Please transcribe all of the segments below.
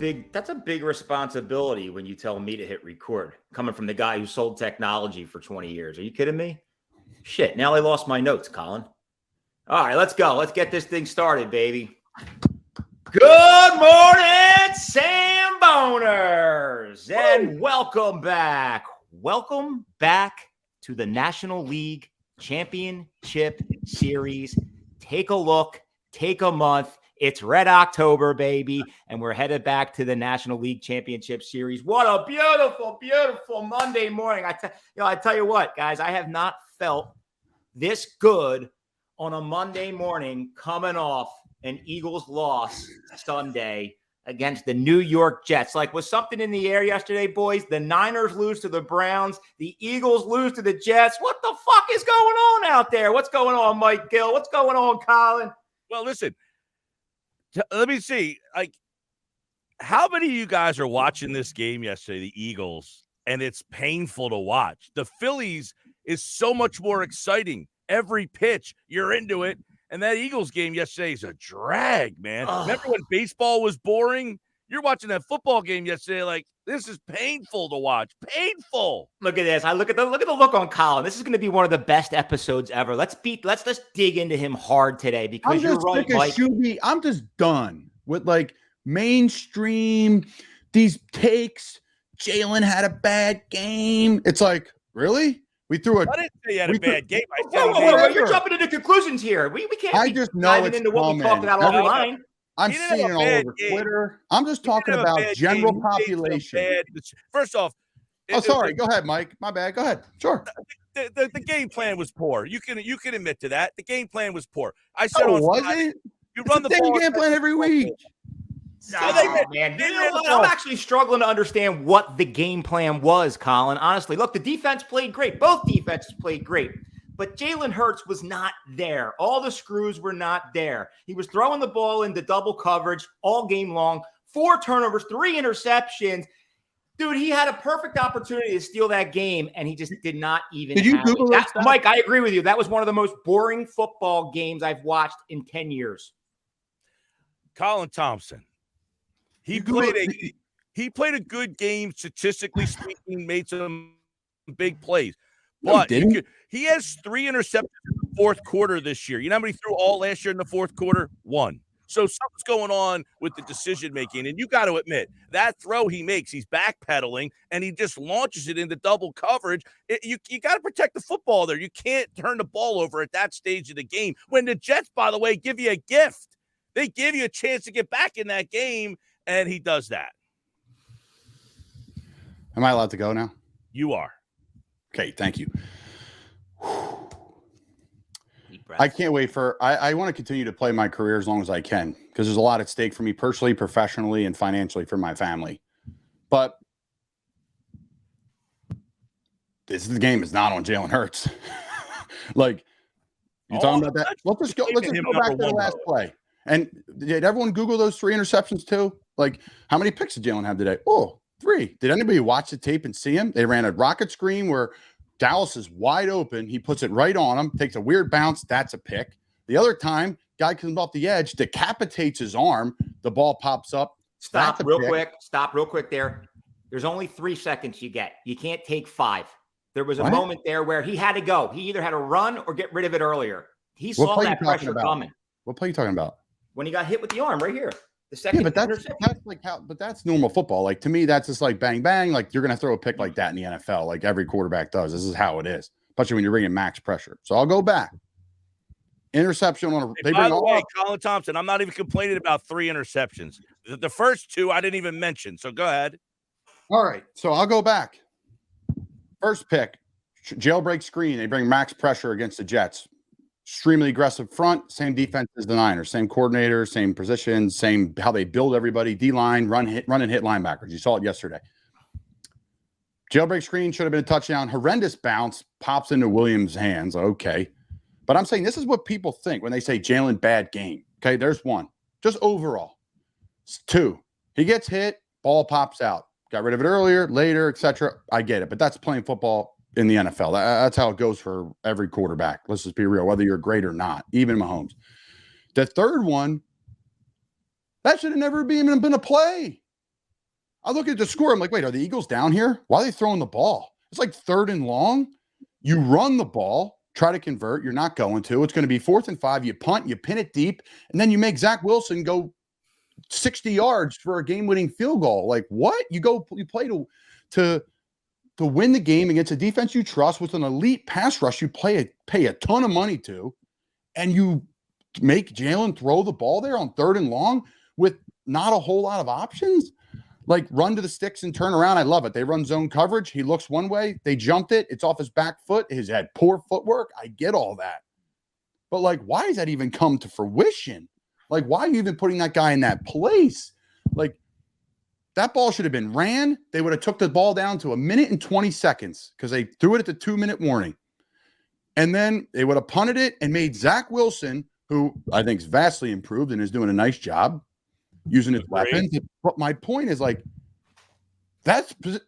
a big responsibility when you tell me to hit record, coming from the guy who sold technology for 20 years. Are you kidding me? Shit, now I lost my notes, Colin. All right, let's go. Let's get this thing started, baby. Good morning, Sam Boners, and welcome back. Welcome back to the National League Championship Series. Take a look, take a month. It's Red October, baby, and we're headed back to the National League Championship Series. What a beautiful, beautiful Monday morning. I tell you what, guys, I have not felt this good on a Monday morning coming off an Eagles loss Sunday against the New York Jets. Like, was something in the air yesterday, boys? The Niners lose to the Browns. The Eagles lose to the Jets. What the fuck is going on out there? What's going on, Mike Gill? What's going on, Colin? Well, listen, let me see. Like, how many of you guys are watching this game yesterday, the Eagles, and it's painful to watch? The Phillies is so much more exciting. Every pitch, you're into it. And that Eagles game yesterday is a drag, man. Remember when baseball was boring? You're watching that football game yesterday like, this is painful to watch. Painful. Look at this. Look at the look on Colin. This is going to be one of the best episodes ever. Let's dig into him hard today because you're right, Mike. I'm just done with like mainstream these takes. Jalen had a bad game. It's like, really? We threw it. I didn't say he had a bad game. Whoa, you're jumping into conclusions here. We can't. I just know it's into what we talked about offline. I'm seeing it all over Twitter. I'm just talking about general population. First off, sorry. Go ahead, Mike. My bad. Go ahead. Sure. The game plan was poor. You can admit to that. The game plan was poor. I said, was it? You run the same game plan every week. Man, I'm actually struggling to understand what the game plan was, Colin. Honestly, look, the defense played great. Both defenses played great. But Jalen Hurts was not there. All the screws were not there. He was throwing the ball into double coverage all game long. 4 turnovers, 3 interceptions. Dude, he had a perfect opportunity to steal that game, and he just did not even Did you Google that? Mike, I agree with you. That was one of the most boring football games I've watched in 10 years. Colin Thompson. He played a good game, statistically speaking, made some big plays. But he has 3 interceptions in the fourth quarter this year. You know how many he threw all last year in the fourth quarter? 1. So something's going on with the decision-making. And you got to admit, that throw he makes, he's backpedaling, and he just launches it into double coverage. You got to protect the football there. You can't turn the ball over at that stage of the game. When the Jets, by the way, give you a gift. They give you a chance to get back in that game, and he does that. Am I allowed to go now? You are. Okay, thank you. I can't wait I want to continue to play my career as long as I can because there's a lot at stake for me personally, professionally, and financially for my family. But this game is not on Jalen Hurts. Like, you're talking about that? Let's just go back to the last play. And did everyone Google those 3 interceptions too? Like, how many picks did Jalen have today? 3. Did anybody watch the tape and see him? They ran a rocket screen where Dallas is wide open. He puts it right on him, takes a weird bounce. That's a pick. The other time, guy comes off the edge, decapitates his arm. The ball pops up. Stop real quick there. There's only 3 seconds you get. You can't take 5. There was a moment there where he had to go. He either had to run or get rid of it earlier. He saw that pressure coming. What play are you talking about? When he got hit with the arm right here. The second but that's normal football. Like, to me, that's just like bang, bang. Like, you're going to throw a pick like that in the NFL. Like every quarterback does. This is how it is, especially when you're bringing max pressure. So I'll go back. Interception on a. By the way, Colin Thompson, I'm not even complaining about 3 interceptions. The first 2 I didn't even mention. So go ahead. All right. So I'll go back. First pick, jailbreak screen. They bring max pressure against the Jets. Extremely aggressive front, same defense as the Niners, same coordinator, same positions, same how they build everybody, D-line, run and hit linebackers. You saw it yesterday. Jailbreak screen should have been a touchdown. Horrendous bounce, pops into Williams' hands. Okay. But I'm saying this is what people think when they say Jalen bad game. Okay, there's 1. Just overall. 2, he gets hit, ball pops out. Got rid of it earlier, later, etc. I get it, but that's playing football in the NFL. That's how it goes for every quarterback. Let's just be real, whether you're great or not, even Mahomes. The third one, that should have never even been a play. I look at the score. I'm like, wait, are the Eagles down here? Why are they throwing the ball? It's like 3rd and long. You run the ball, try to convert. You're not going to. It's going to be 4th and 5. You punt, you pin it deep, and then you make Zach Wilson go 60 yards for a game-winning field goal. Like, what? You play to win the game against a defense you trust with an elite pass rush you pay a ton of money to, and you make Jalen throw the ball there on 3rd and long with not a whole lot of options. Like, run to the sticks and turn around. I love it. They run zone coverage. He looks one way. They jumped it. It's off his back foot. His had poor footwork. I get all that. But, like, why does that even come to fruition? Like, why are you even putting that guy in that place? Like, that ball should have been ran. They would have took the ball down to 1 minute and 20 seconds because they threw it at the 2-minute warning. And then they would have punted it and made Zach Wilson, who I think is vastly improved and is doing a nice job using his weapons. But my point is, like,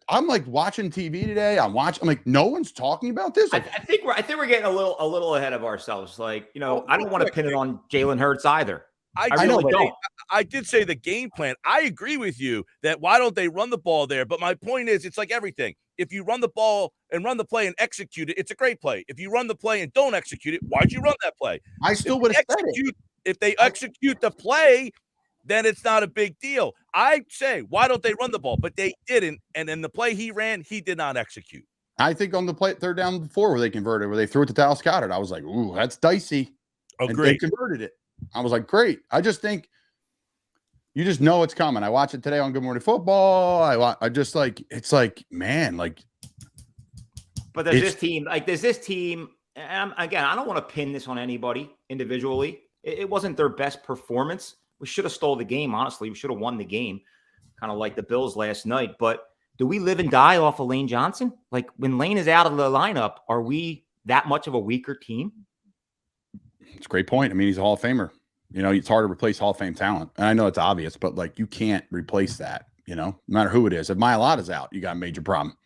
I'm like watching TV today. I'm like, no one's talking about this. I think we're getting a little ahead of ourselves. Like, I don't want to pin it on Jalen Hurts either. I really don't. I did say the game plan. I agree with you that why don't they run the ball there? But my point is, it's like everything. If you run the ball and run the play and execute it, it's a great play. If you run the play and don't execute it, why'd you run that play? I still would have said it. If they execute the play, then it's not a big deal. I say, why don't they run the ball? But they didn't. And in the play he ran, he did not execute. I think on the play 3rd down before where they converted, where they threw it to Dallas Goedert, I was like, ooh, that's dicey. Oh, and great. They converted it. I was like, great. I just think you just know it's coming. I watch it today on Good Morning Football. I just like, it's like, man, like. But there's this team, and again, I don't want to pin this on anybody individually. It wasn't their best performance. We should have stole the game, honestly. We should have won the game, kind of like the Bills last night. But do we live and die off of Lane Johnson? Like, when Lane is out of the lineup, are we that much of a weaker team? It's a great point. I mean, he's a Hall of Famer. It's hard to replace Hall of Fame talent. And I know it's obvious, but, like, you can't replace that, no matter who it is. If Mailata's out, you got a major problem.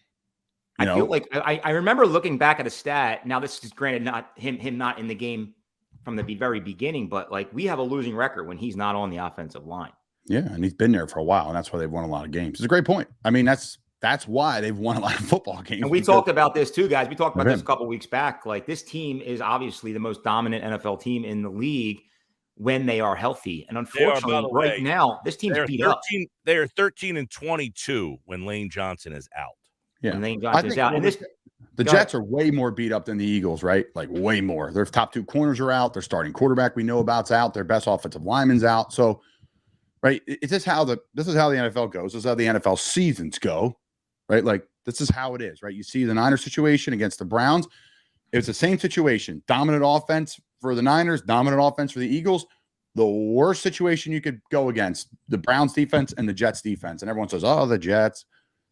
I feel like I remember looking back at a stat. Now, this is granted not him not in the game from the very beginning, but, like, we have a losing record when he's not on the offensive line. Yeah, and he's been there for a while, and that's why they've won a lot of games. It's a great point. I mean, that's why they've won a lot of football games. And we talked about this too, guys. We talked about this a couple of weeks back. Like, this team is obviously the most dominant NFL team in the league when they are healthy. And unfortunately, now, this team's beat up. They are 13-22 when Lane Johnson is out. Yeah, when Lane Johnson is out. And the Jets are way more beat up than the Eagles, right? Like, way more. Their top 2 corners are out. Their starting quarterback we know about's out. Their best offensive lineman's out. So, right, this is how the NFL goes. This is how the NFL seasons go, right? Like, this is how it is, right? You see the Niners situation against the Browns. It's the same situation. Dominant offense for the Niners, dominant offense for the Eagles. The worst situation you could go against, the Browns defense and the Jets defense. And everyone says, oh, the Jets.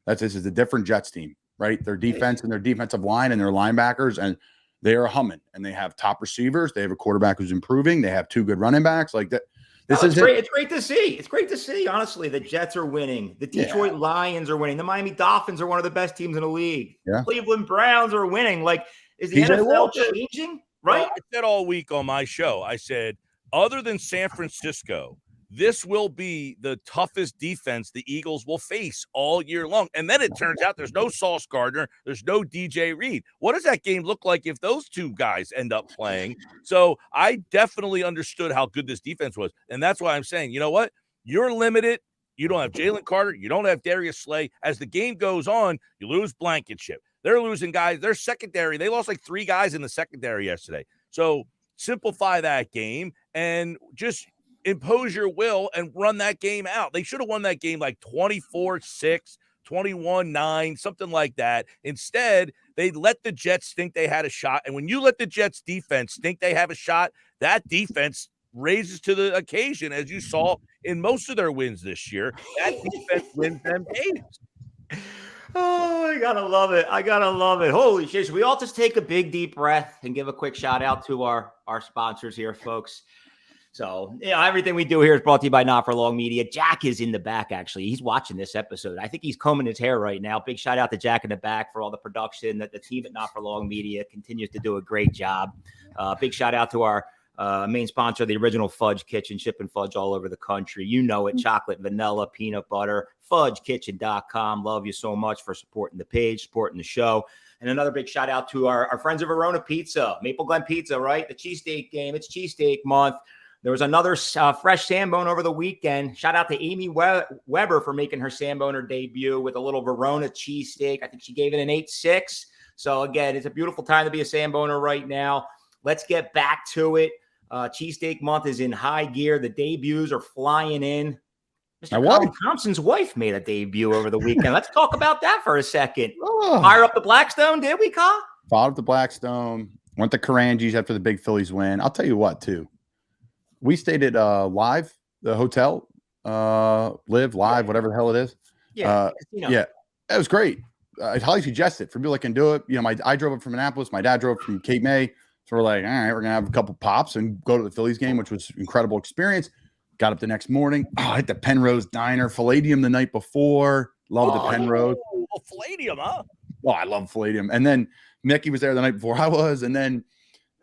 This is a different Jets team, right? Their defense and their defensive line and their linebackers, and they are humming. And they have top receivers. They have a quarterback who's improving. They have 2 good running backs. Like that. This is great. It's great to see. It's great to see. Honestly, the Jets are winning. The Detroit Lions are winning. The Miami Dolphins are one of the best teams in the league. Yeah. Cleveland Browns are winning. Like, is the NFL changing? Right. Well, I said all week on my show, I said, other than San Francisco, this will be the toughest defense the Eagles will face all year long. And then it turns out there's no Sauce Gardner. There's no DJ Reed. What does that game look like if those 2 guys end up playing? So I definitely understood how good this defense was. And that's why I'm saying, you know what? You're limited. You don't have Jalen Carter. You don't have Darius Slay. As the game goes on, you lose Blankenship. They're losing guys. Their secondary, they lost like 3 guys in the secondary yesterday. So simplify that game and just impose your will and run that game out. They should have won that game like 24-6, 21-9, something like that. Instead, they let the Jets think they had a shot. And when you let the Jets defense think they have a shot, that defense raises to the occasion, as you saw in most of their wins this year. That defense wins them games. Oh, I gotta love it. Holy shit. Should we all just take a big, deep breath and give a quick shout out to our sponsors here, folks? So, everything we do here is brought to you by Not For Long Media. Jack is in the back, actually. He's watching this episode. I think he's combing his hair right now. Big shout out to Jack in the back for all the production. That the team at Not For Long Media continues to do a great job. Big shout out to our main sponsor of the original Fudge Kitchen, shipping fudge all over the country. You know it, chocolate, vanilla, peanut butter, fudgekitchen.com. Love you so much for supporting the page, supporting the show. And another big shout out to our friends of Verona Pizza, Maple Glen Pizza, right? The cheesesteak game. It's cheesesteak month. There was another fresh Sambone over the weekend. Shout out to Amy Weber for making her Samboner debut with a little Verona cheesesteak. I think she gave it an 8.6. So again, it's a beautiful time to be a Samboner right now. Let's get back to it. Cheesesteak month is in high gear. The debuts are flying in. Mr. Colin Thompson's wife made a debut over the weekend. Let's talk about that for a second. Fire up the Blackstone, did we, Kyle? Fired up the Blackstone. Went to Karanji's after the big Phillies win. I'll tell you what, too. We stayed at Live, the hotel, Live, Live, whatever the hell it is. Yeah. Yeah, it was great. I'd highly suggest it for people that can do it. You know, I drove up from Annapolis. My dad drove from Cape May. So we're like, all right, we're going to have a couple pops and go to the Phillies game, which was an incredible experience. Got up the next morning. I hit the Penrose Diner, Palladium the night before. Loved the Penrose. Palladium, huh? Oh, I love Palladium. And then Mickey was there the night before I was. And then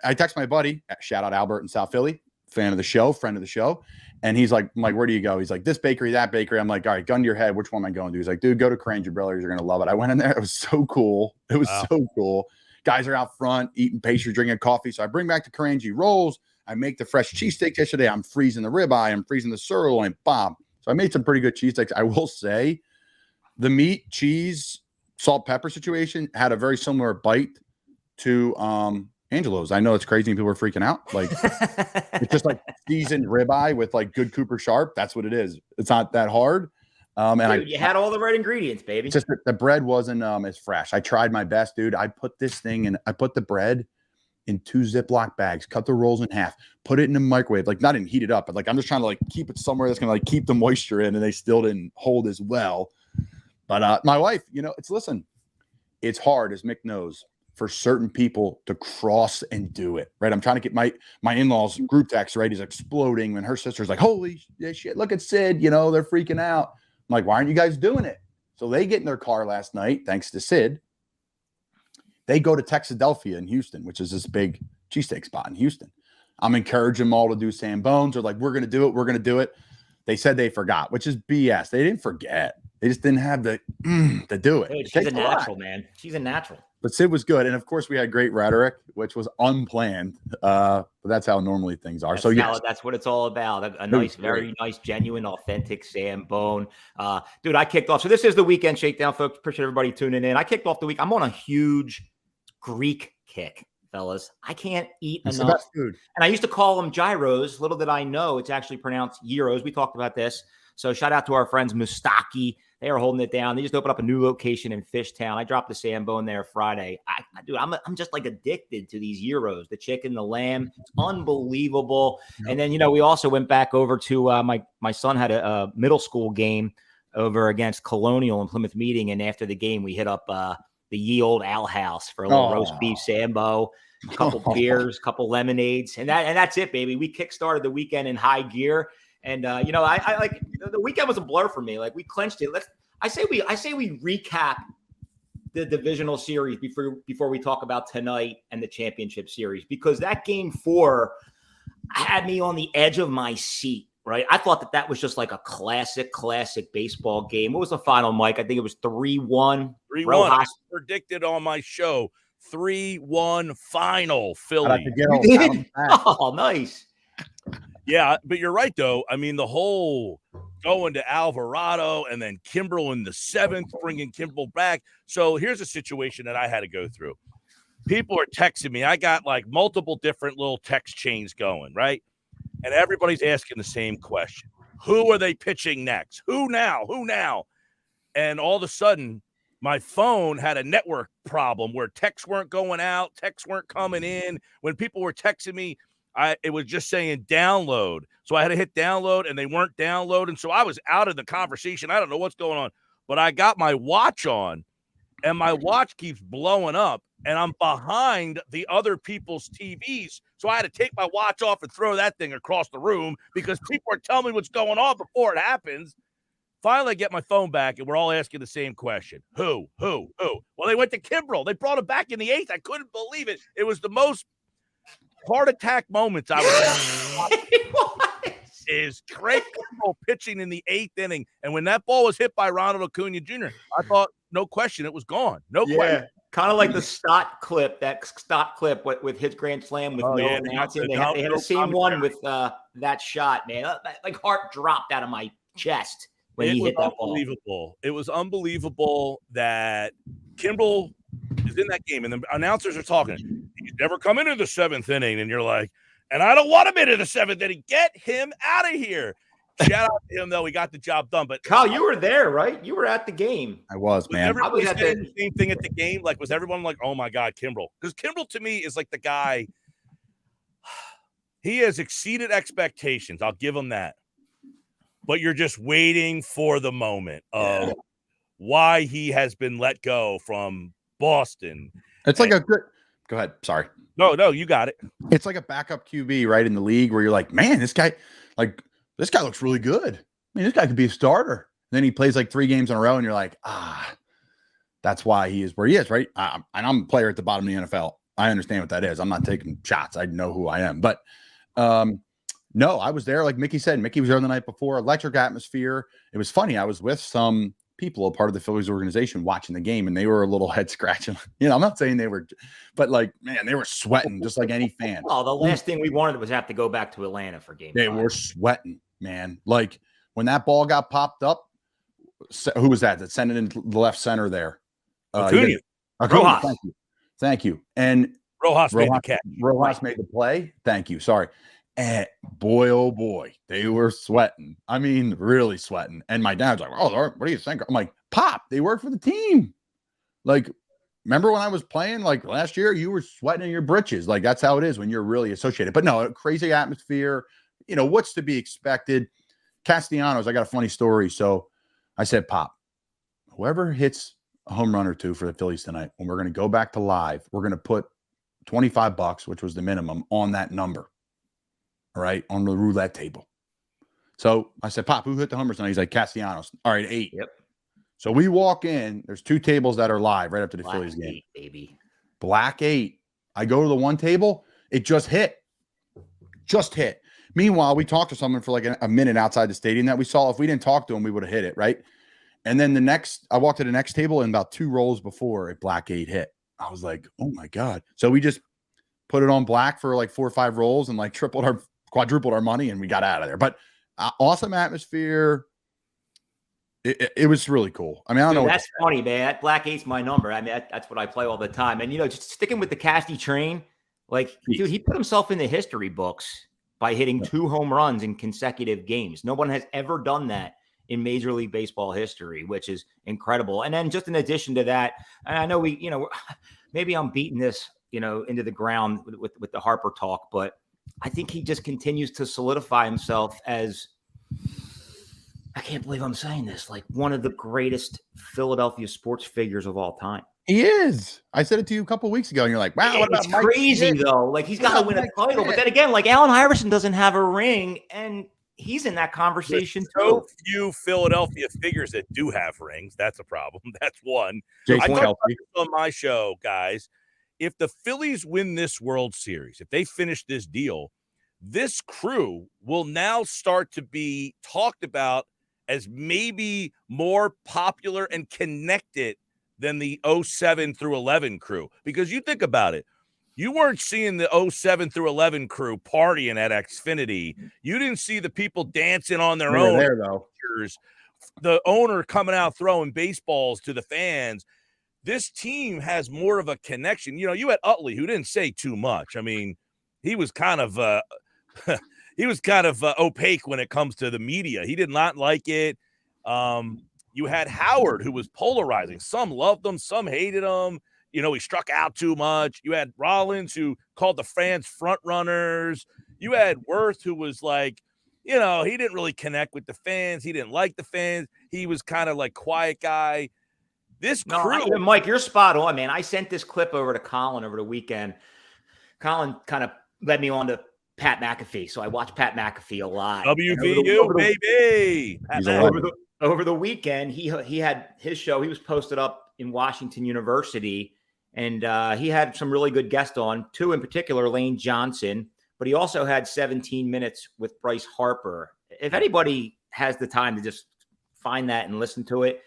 I text my buddy, shout out Albert in South Philly, fan of the show, friend of the show. And he's like, where do you go? He's like, this bakery, that bakery. I'm like, all right, gun to your head. Which one am I going to? He's like, dude, go to Karanji Brothers. You're going to love it. I went in there. It was so cool. It was so cool. Guys are out front eating pastry, drinking coffee. So I bring back the Karanji rolls. I make the fresh cheesesteak yesterday. I'm freezing the ribeye. I'm freezing the sirloin. Bomb. So I made some pretty good cheesesteaks. I will say the meat, cheese, salt, pepper situation had a very similar bite to Angelo's. I know it's crazy and people are freaking out. Like it's just like seasoned ribeye with like good Cooper Sharp. That's what it is. It's not that hard. And you had all the right ingredients, baby. Just the bread wasn't as fresh. I tried my best, dude. I put this thing in. I put the bread in 2 Ziploc bags, cut the rolls in half, put it in the microwave. Like not even heat it up, but like I'm just trying to like keep it somewhere that's gonna like keep the moisture in, and they still didn't hold as well. But my wife, you know, it's hard, as Mick knows, for certain people to cross and do it, right? I'm trying to get my in-laws group text, right, is exploding when her sister's like, holy shit, look at Sid, you know, they're freaking out. I'm like, why aren't you guys doing it? So they get in their car last night, thanks to Sid. They go to Texadelphia in Houston, which is this big cheesesteak spot in Houston. I'm encouraging them all to do Sambones. They're like, we're going to do it. We're going to do it. They said they forgot, which is BS. They didn't forget. They just didn't have the to do it. Dude, she's a natural, man. She's a natural. But Sid was good. And, of course, we had great rhetoric, which was unplanned. But that's how normally things are. That's what it's all about. A nice, very nice, genuine, authentic Sambone. Dude, I kicked off. So this is the Weekend Shakedown, folks. Appreciate everybody tuning in. I kicked off the week. I'm on a huge Greek kick, fellas. I can't eat enough. The best food. And I used to call them gyros. Little did I know it's actually pronounced gyros. We talked about this. So shout out to our friends Mustaki. They are holding it down. They just opened up a new location in Fishtown. I dropped the Sambone there Friday. Dude, I'm just like addicted to these gyros, the chicken, the lamb. It's unbelievable. Yep. And then, you know, we also went back over to my son had a middle school game over against Colonial in Plymouth Meeting. And after the game, we hit up the Ye Old Owl House for a little roast beef Sambo, a couple beers, a couple lemonades. And that's it, baby. We kickstarted the weekend in high gear. And you know, I like the weekend was a blur for me. Like we clinched it. I say we recap the divisional series before we talk about tonight and the championship series, because that game 4 had me on the edge of my seat. Right, I thought that was just like a classic baseball game. What was the final, Mike? I think it was 3-1. 3-1. I predicted on my show 3-1 final Philly. Oh, nice. Yeah, but you're right, though. I mean, the whole going to Alvarado and then Kimbrel in the 7th, bringing Kimbrel back. So here's a situation that I had to go through. People are texting me. I got like multiple different little text chains going, right? And everybody's asking the same question. Who are they pitching next? Who now? Who now? And all of a sudden, my phone had a network problem where texts weren't going out, texts weren't coming in. When people were texting me, it was just saying download. So I had to hit download, and they weren't downloading. So I was out of the conversation. I don't know what's going on. But I got my watch on, and my watch keeps blowing up, and I'm behind the other people's TVs. So I had to take my watch off and throw that thing across the room because people are telling me what's going on before it happens. Finally, I get my phone back, and we're all asking the same question. Who? Well, they went to Kimbrel. They brought him back in the 8th. I couldn't believe it. It was the most heart attack moments I was It was. is Craig Kimbrell pitching in the 8th inning. And when that ball was hit by Ronald Acuna Jr., I thought, no question, it was gone. No question. Kind of like the Stott clip, with his grand slam with announcing. They had the same one with that shot, man. Like heart dropped out of my chest when he hit that ball. It was unbelievable that Kimbrell is in that game, and the announcers are talking. He's never come into the 7th inning, and you're like, and I don't want him into the 7th inning. Get him out of here. Shout out to him, though. He got the job done. But Kyle, you were there, right? You were at the game. I was, man. Everybody saying the same thing at the game. Like, was everyone like, oh, my God, Kimbrell? Because Kimbrell, to me, is like the guy. He has exceeded expectations. I'll give him that. But you're just waiting for the moment of why he has been let go from Boston. It's like a good – go ahead. Sorry. No, you got it. It's like a backup QB, right, in the league where you're like, man, this guy looks really good. I mean, this guy could be a starter. And then he plays like 3 games in a row, and you're like, that's why he is where he is, right? And I'm a player at the bottom of the NFL. I understand what that is. I'm not taking shots. I know who I am. But no, I was there. Like Mickey said, Mickey was there the night before. Electric atmosphere. It was funny. I was with some people, a part of the Phillies organization, watching the game, and they were a little head scratching. I'm not saying they were, but like, man, they were sweating just like any fan. Well, the last thing we wanted was have to go back to Atlanta for game 5. They were sweating, man. Like when that ball got popped up, who was that sent it into the left center there? Acuna. Rojas. Thank you. And Rojas made the catch. Rojas made the play. Thank you. Sorry. And boy, oh boy, they were sweating. I mean, really sweating. And my dad's like, "Oh, what do you think?" I'm like, "Pop, they work for the team." Like, remember when I was playing like last year? You were sweating in your britches. Like that's how it is when you're really associated. But no, crazy atmosphere. What's to be expected? Castellanos. I got a funny story. So I said, "Pop, whoever hits a home run or 2 for the Phillies tonight, when we're going to go back to live, we're going to put $25, which was the minimum, on that number." All right, on the roulette table. So I said, "Pop, who hit the homers tonight?" He's like, "Castellanos." All right, 8. Yep. So we walk in. There's 2 tables that are live right after the Black Phillies game. 8, baby. Black 8. I go to the one table. It just hit. Just hit. Meanwhile, we talked to someone for like a minute outside the stadium that we saw. If we didn't talk to him, we would have hit it, right? And then I walked to the next table, and about 2 rolls before, a Black 8 hit. I was like, oh my God. So we just put it on black for like 4 or 5 rolls and like quadrupled our money, and we got out of there. But awesome atmosphere. It was really cool. I mean, I don't know. That's funny, man. That Black 8's my number. I mean, that's what I play all the time. And, just sticking with the Casty train, like, dude, he put himself in the history books by hitting 2 home runs in consecutive games. No one has ever done that in Major League Baseball history, which is incredible. And then just in addition to that, and I know maybe I'm beating this, into the ground with the Harper talk, but I think he just continues to solidify himself as, I can't believe I'm saying this, like one of the greatest Philadelphia sports figures of all time. He is. I said it to you a couple of weeks ago, and you're like, "Wow, what about it's Mike crazy Gill? though. Like he's got to win a title." But then again, like Allen Iverson doesn't have a ring, and he's in that conversation too. So few Philadelphia figures that do have rings. That's a problem. That's one. Jason I talked Kelce. on my show, guys. If the Phillies win this World Series, if they finish this deal, this crew will now start to be talked about as maybe more popular and connected than the 07 through 11 crew. Because you think about it, you weren't seeing the 07 through 11 crew partying at Xfinity. You didn't see the people dancing on their own. There, though. The owner coming out throwing baseballs to the fans. This team has more of a connection. You had Utley, who didn't say too much. I mean, he was kind of opaque when it comes to the media. He did not like it. You had Howard, who was polarizing. Some loved him, some hated him. He struck out too much. You had Rollins, who called the fans front runners. You had Worth, who was like, he didn't really connect with the fans. He didn't like the fans. He was kind of like quiet guy. This crew, Mike, you're spot on, man. I sent this clip over to Colin over the weekend. Colin kind of led me on to Pat McAfee, so I watched Pat McAfee a lot. WVU, baby. Over the weekend, he had his show. He was posted up in Washington University, And he had some really good guests on, two in particular, Lane Johnson, but he also had 17 minutes with Bryce Harper. If anybody has the time to just find that and listen to it,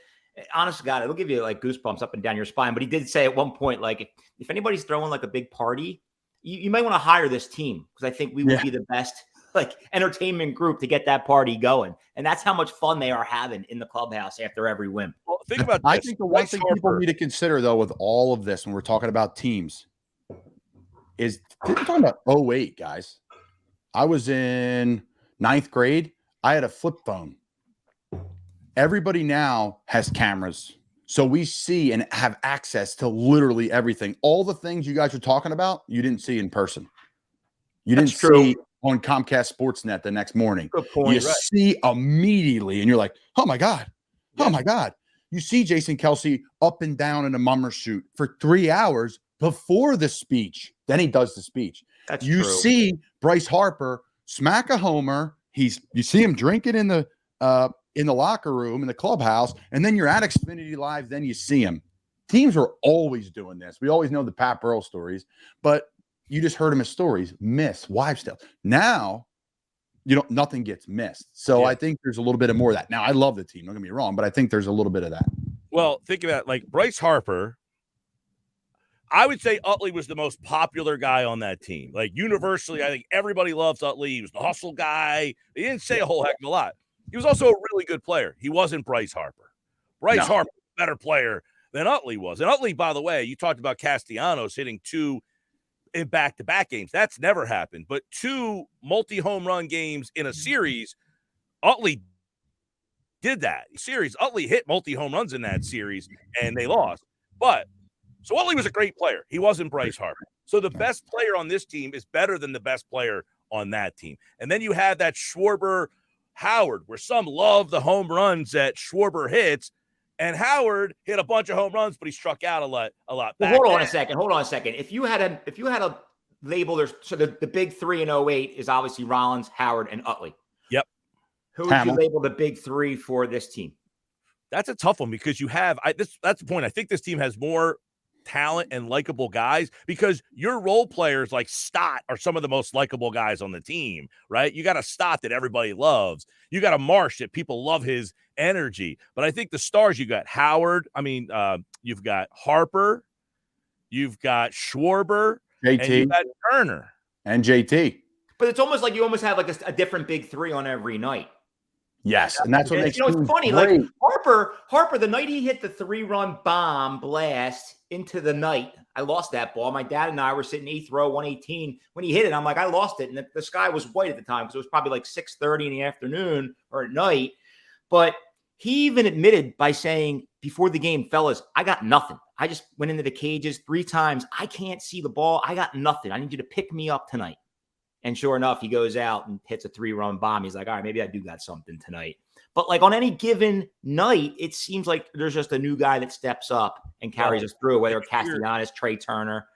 honest to God, it'll give you like goosebumps up and down your spine. But he did say at one point, like, if anybody's throwing like a big party, you might want to hire this team, because I think we would be the best like entertainment group to get that party going. And that's how much fun they are having in the clubhouse after every win. Well, think about this. I think the one thing people need to consider, though, with all of this when we're talking about teams is we're talking about 08, guys. I was in 9th grade. I had a flip phone. Everybody now has cameras. So we see and have access to literally everything. All the things you guys are talking about, you didn't see in person. You didn't see on Comcast Sportsnet the next morning. Good point. You see immediately, and you're like, oh, my God. Oh, my God. You see Jason Kelsey up and down in a mummer shoot for 3 hours before the speech. Then he does the speech. That's you true. See Bryce Harper smack a homer. You see him drinking in the locker room, in the clubhouse, and then you're at Xfinity Live, then you see him. Teams are always doing this. We always know the Pat Burrell stories, but you just heard him as stories, wives stuff. Now, nothing gets missed. So I think there's a little bit of more of that. Now, I love the team, don't get me wrong, but I think there's a little bit of that. Well, think about like Bryce Harper. I would say Utley was the most popular guy on that team. Like universally, I think everybody loves Utley. He was the hustle guy. He didn't say a whole heck of a lot. He was also a really good player. He wasn't Bryce Harper. Bryce Harper was a better player than Utley was. And Utley, by the way, you talked about Castellanos hitting 2 in back-to-back games. That's never happened. But 2 multi-home run games in a series, Utley did that. Utley hit multi-home runs in that series, and they lost. So Utley was a great player. He wasn't Bryce Harper. So the best player on this team is better than the best player on that team. And then you have that Schwarber-Howard, where some love the home runs that Schwarber hits, and Howard hit a bunch of home runs, but he struck out a lot. Well, hold on a second. If you had a label, the big 3 in 08 is obviously Rollins, Howard, and Utley. Yep. Who would you label the big 3 for this team? That's a tough one, because you have that's the point. I think this team has more talent and likable guys, because your role players like Stott are some of the most likable guys on the team, right? You got a Stott that everybody loves. You got a Marsh that people love his energy. But I think the stars, you got Howard. You've got Harper. You've got Schwarber. JT. And you've got Turner. And JT. But it's almost like you almost have like a different big 3 on every night. Yes, and that's what makes it's funny. Great. Like Harper, the night he hit the 3-run bomb blast into the night, I lost that ball. My dad and I were sitting 8th row, 118. When he hit it, I'm like, I lost it, and the sky was white at the time because it was probably like 6:30 in the afternoon or at night. But he even admitted by saying before the game, fellas, I got nothing. I just went into the cages 3 times. I can't see the ball. I got nothing. I need you to pick me up tonight. And sure enough, he goes out and hits a 3-run bomb. He's like, all right, maybe I do got something tonight. But like on any given night, it seems like there's just a new guy that steps up and carries us through, whether Castellanos, Trey Turner.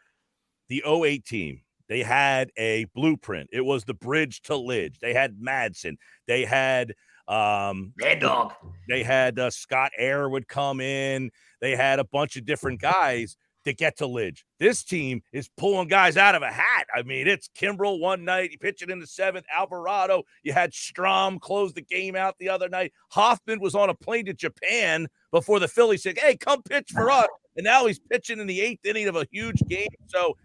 The 08 team, they had a blueprint. It was the bridge to Lidge. They had Madsen. They had Red Dog. They had Scott Air would come in. They had a bunch of different guys to get to Lidge. This team is pulling guys out of a hat. I mean, it's Kimbrel one night. He pitched it in the 7th. Alvarado. You had Strom close the game out the other night. Hoffman was on a plane to Japan before the Phillies said, hey, come pitch for us. And now he's pitching in the 8th inning of a huge game. So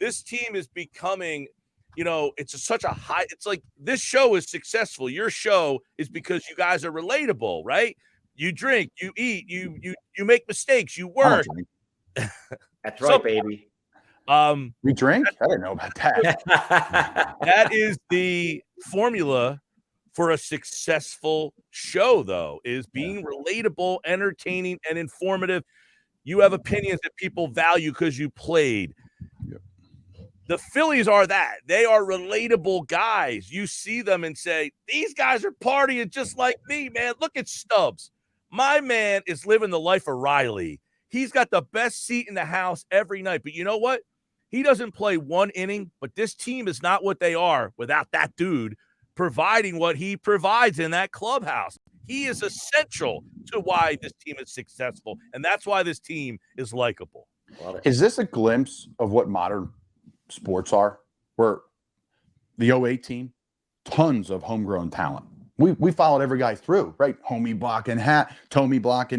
this team is becoming, it's such a high – it's like this show is successful. Your show is because you guys are relatable, right? You drink, you eat, you make mistakes, you work. That's right, baby. We drink? I didn't know about that. That is the formula for a successful show, though, is being relatable, entertaining, and informative. You have opinions that people value because you played. Yep. The Phillies are that. They are relatable guys. You see them and say, these guys are partying just like me, man. Look at Stubbs. My man is living the life of Riley. He's got the best seat in the house every night. But you know what? He doesn't play 1 inning, but this team is not what they are without that dude providing what he provides in that clubhouse. He is essential to why this team is successful, and that's why this team is likable. Love it. Is this a glimpse of what modern sports are? Where the 08 team, tons of homegrown talent. We followed every guy through, right? Tommy Block and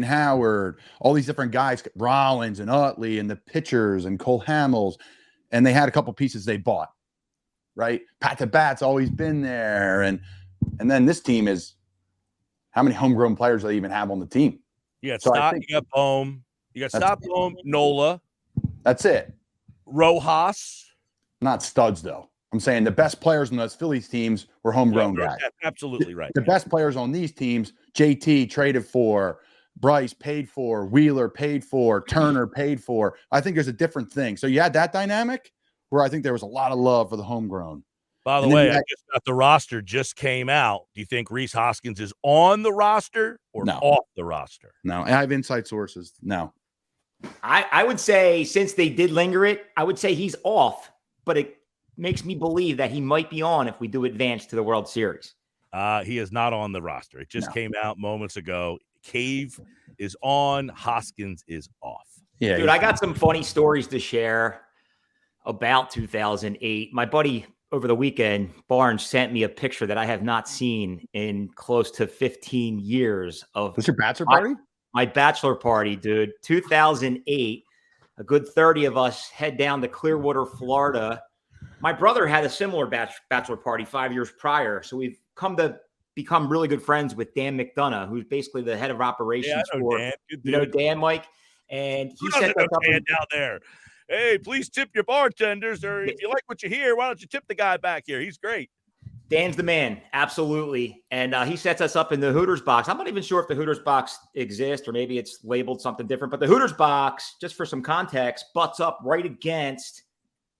Howard, all these different guys, Rollins and Utley and the pitchers and Cole Hamels. And they had a couple pieces they bought, right? Pat the Bat's always been there. And then this team is, how many homegrown players do they even have on the team? You got Stott, you got Bohm. You got Stott, Bohm, Nola. That's it. Rojas. Not studs, though. I'm saying the best players on those Phillies teams were homegrown guys. Absolutely right. The best players on these teams, JT traded for, Bryce paid for, Wheeler paid for, Turner paid for. I think there's a different thing. So you had that dynamic where I think there was a lot of love for the homegrown. By the way, I just got the roster just came out. Do you think Rhys Hoskins is on the roster or off the roster? No, I have inside sources. No. I would say, since they did linger it, I would say he's off, but it makes me believe that he might be on if we do advance to the World Series. He is not on the roster. It just came out moments ago. Cave is on. Hoskins is off. Yeah, dude, I got some funny stories to share about 2008. My buddy over the weekend, Barnes, sent me a picture that I have not seen in close to 15 years of. What's your bachelor party? My bachelor party, dude. 2008. A good 30 of us head down to Clearwater, Florida. My brother had a similar bachelor party 5 years prior. So we've come to become really good friends with Dan McDonough, who's basically the head of operations for Dan. You know Dan, Mike? And he said that Dan down there. Hey, please tip your bartenders, or if you like what you hear, why don't you tip the guy back here? He's great. Dan's the man. Absolutely. And he sets us up in the Hooters box. I'm not even sure if the Hooters box exists or maybe it's labeled something different, but the Hooters box, just for some context, butts up right against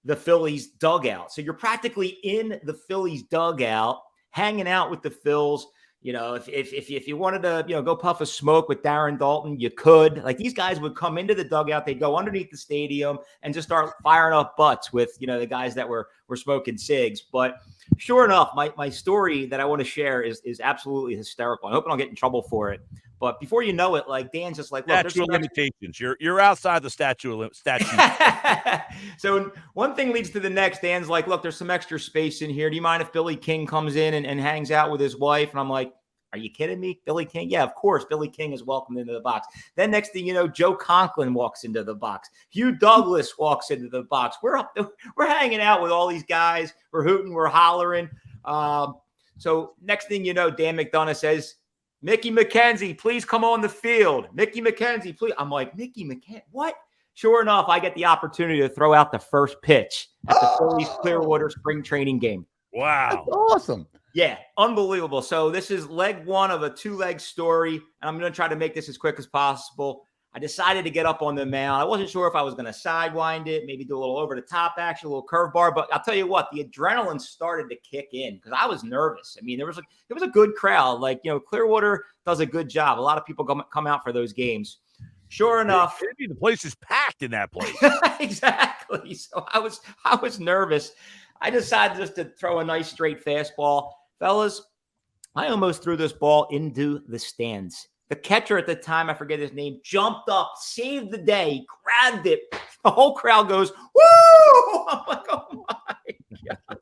the Phillies dugout. So you're practically in the Phillies dugout, hanging out with the Phils. You know, if you wanted to, go puff a smoke with Darren Dalton, you could. Like, these guys would come into the dugout, they'd go underneath the stadium and just start firing up butts with, the guys that were smoking cigs. But sure enough, my story that I want to share is absolutely hysterical. I hope I don't get in trouble for it. But before you know it, like, Dan's just like, look, statute of limitations. You're outside the statute. So one thing leads to the next. Dan's like, look, there's some extra space in here. Do you mind if Billy King comes in and hangs out with his wife? And I'm like, are you kidding me? Billy King? Yeah, of course. Billy King is welcomed into the box. Then next thing you know, Joe Conklin walks into the box. Hugh Douglas walks into the box. We're hanging out with all these guys. We're hooting. We're hollering. So next thing you know, Dan McDonough says, Mickey McKenzie, please come on the field. Mickey McKenzie, please. I'm like, Mickey McKenzie, what? Sure enough, I get the opportunity to throw out the first pitch at the Phillies Clearwater spring training game. Wow. That's awesome. Yeah, unbelievable. So this is leg one of a two-leg story, and I'm going to try to make this as quick as possible. I decided to get up on the mound. I wasn't sure if I was going to sidewind it, maybe do a little over-the-top action, a little curve bar. But I'll tell you what, the adrenaline started to kick in because I was nervous. I mean, it was a good crowd. Like, Clearwater does a good job. A lot of people come out for those games. Sure enough, maybe the place is packed in that place. Exactly. So I was nervous. I decided just to throw a nice straight fastball. Fellas, I almost threw this ball into the stands. The catcher at the time, I forget his name, jumped up, saved the day, grabbed it. The whole crowd goes, woo! I'm like, oh my God.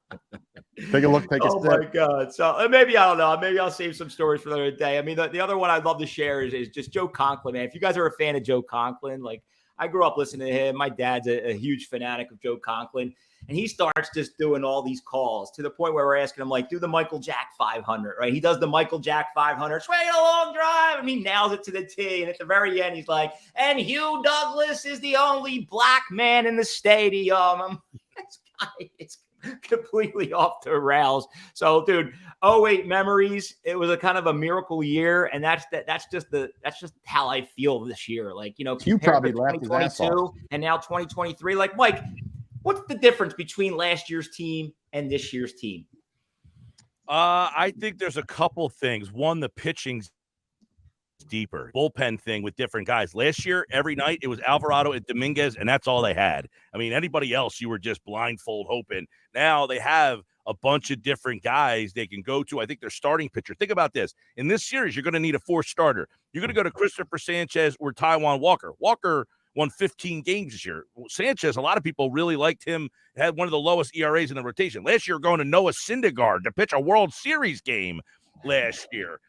Take a look, take a step. Oh my God. So maybe, I don't know. Maybe I'll save some stories for another day. I mean, the other one I'd love to share is just Joe Conklin, man. If you guys are a fan of Joe Conklin, like, I grew up listening to him. My dad's a huge fanatic of Joe Conklin. And he starts just doing all these calls to the point where we're asking him, like, do the Michael Jack 500, right? He does the Michael Jack 500, swing a long drive, and he nails it to the tee. And at the very end, he's like, and Hugh Douglas is the only black man in the stadium. I'm like, this guy is completely off the rails. So, dude, 08 memories. It was a kind of a miracle year, and that's just how I feel this year. Like, you probably laughed his ass off. And now 2023. Like, Mike, what's the difference between last year's team and this year's team? I think there's a couple things. One, the pitching's deeper. Bullpen thing with different guys. Last year, every night, it was Alvarado and Dominguez, and that's all they had. I mean, anybody else, you were just blindfold hoping. Now they have a bunch of different guys they can go to. I think their starting pitcher. Think about this. In this series, you're going to need a fourth starter. You're going to go to Christopher Sanchez or Taijuan Walker. Walker won 15 games this year. Sanchez, a lot of people really liked him, had one of the lowest ERAs in the rotation. Last year, going to Noah Syndergaard to pitch a World Series game last year.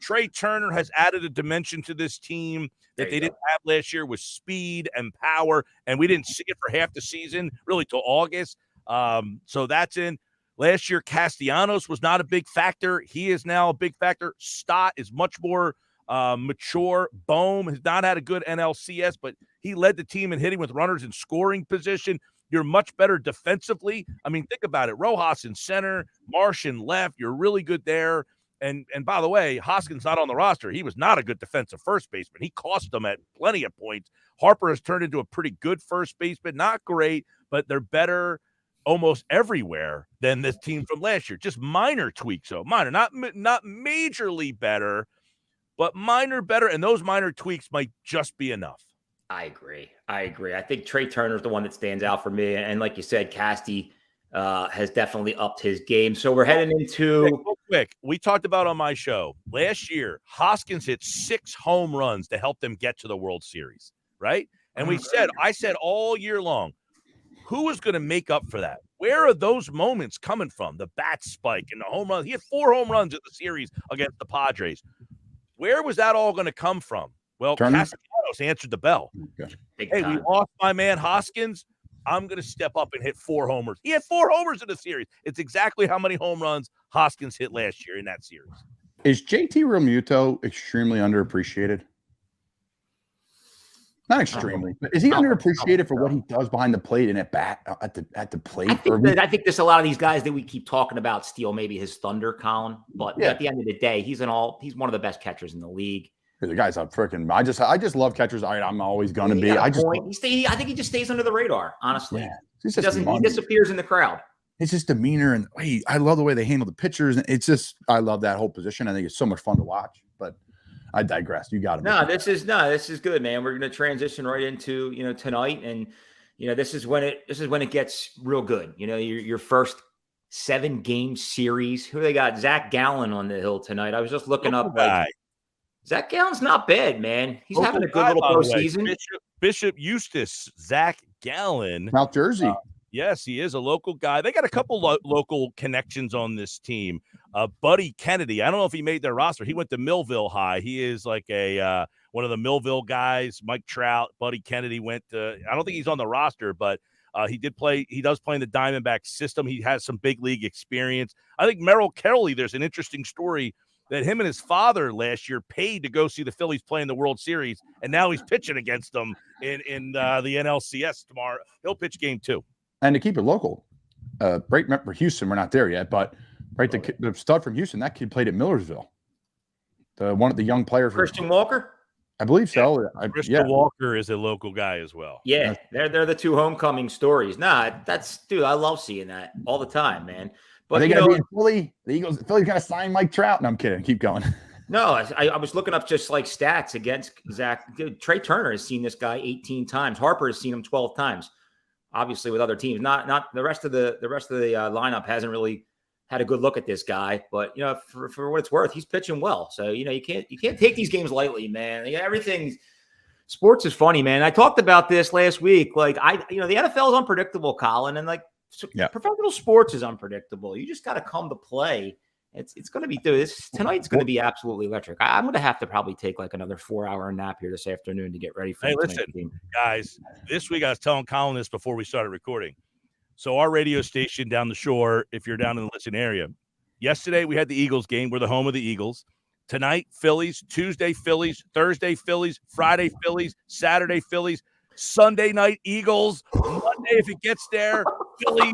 Trey Turner has added a dimension to this team that they didn't have last year with speed and power, and we didn't see it for half the season, really till August. So that's in. Last year, Castellanos was not a big factor. He is now a big factor. Stott is much more mature. Bohm has not had a good NLCS, but he led the team in hitting with runners in scoring position. You're much better defensively. I mean, think about it. Rojas in center, Marsh in left. You're really good there. And by the way, Hoskins not on the roster. He was not a good defensive first baseman. He cost them at plenty of points. Harper has turned into a pretty good first baseman. Not great, but they're better almost everywhere than this team from last year. Just minor tweaks, so minor, not majorly better, but minor better, and those minor tweaks might just be enough. I agree. I think Trey Turner's the one that stands out for me, and like you said, Casty has definitely upped his game. So we're heading into real quick. We talked about on my show last year, Hoskins hit 6 home runs to help them get to the World Series, right? And I said all year long, who is going to make up for that? Where are those moments coming from? The bat spike and the home run. He had 4 home runs in the series against the Padres. Where was that all going to come from? Well, Castellanos answered the bell. Okay. Hey, we lost my man Hoskins. I'm going to step up and hit 4 homers. He had 4 homers in the series. It's exactly how many home runs Hoskins hit last year in that series. Is JT Realmuto extremely underappreciated? Not extremely, but is he underappreciated for what he does behind the plate and at the plate? I think there's a lot of these guys that we keep talking about steal maybe his thunder, Colin. But at the end of the day, he's one of the best catchers in the league. The guy's a freaking. I just love catchers. I'm always going to be. I think he just stays under the radar. Honestly, he disappears in the crowd. It's just demeanor and I love the way they handle the pitchers. It's just I love that whole position. I think it's so much fun to watch. But I digress. You got it. This is good, man. We're going to transition right into tonight, and this is when it gets real good. Your first 7-game series. Who they got? Zach Gallen on the hill tonight. I was just looking up. Zach Gallen's not bad, man. He's having a good little postseason. Bishop Eustace, Zach Gallen, South Jersey. Yes, he is a local guy. They got a couple local connections on this team. Buddy Kennedy, I don't know if he made their roster. He went to Millville High. He is like one of the Millville guys. Mike Trout, Buddy Kennedy went to. I don't think he's on the roster, but he did play. He does play in the Diamondbacks system. He has some big league experience. I think Merrill Kelly. There's an interesting story that him and his father last year paid to go see the Phillies play in the World Series, and now he's pitching against them in the NLCS tomorrow. He'll pitch game 2. And to keep it local, remember Houston, we're not there yet, but the stud from Houston, that kid played at Millersville. The young player from Christian Walker? I believe so. Christian Walker is a local guy as well. Yeah, they're the 2 homecoming stories. Dude, I love seeing that all the time, man. But they got to be in Philly. The Philly's got to sign Mike Trout. No, I'm kidding. Keep going. No, I was looking up just like stats against Zach. Trey Turner has seen this guy 18 times. Harper has seen him 12 times. Obviously, with other teams, not the rest of the lineup hasn't really had a good look at this guy. But for what it's worth, he's pitching well. So you can't take these games lightly, man. Sports is funny, man. I talked about this last week. Like the NFL is unpredictable, Colin, and professional sports is unpredictable. You just got to come to play. It's going to be tonight's going to be absolutely electric. I'm going to have to probably take like another 4-hour nap here this afternoon to get ready for. Hey, listen, guys. This week I was telling Colin this before we started recording. So our radio station down the shore, if you're down in the Liston area, yesterday we had the Eagles game. We're the home of the Eagles. Tonight, Phillies. Tuesday, Phillies. Thursday, Phillies. Friday, Phillies. Saturday, Phillies. Sunday night, Eagles. Monday, if it gets there, Phillies.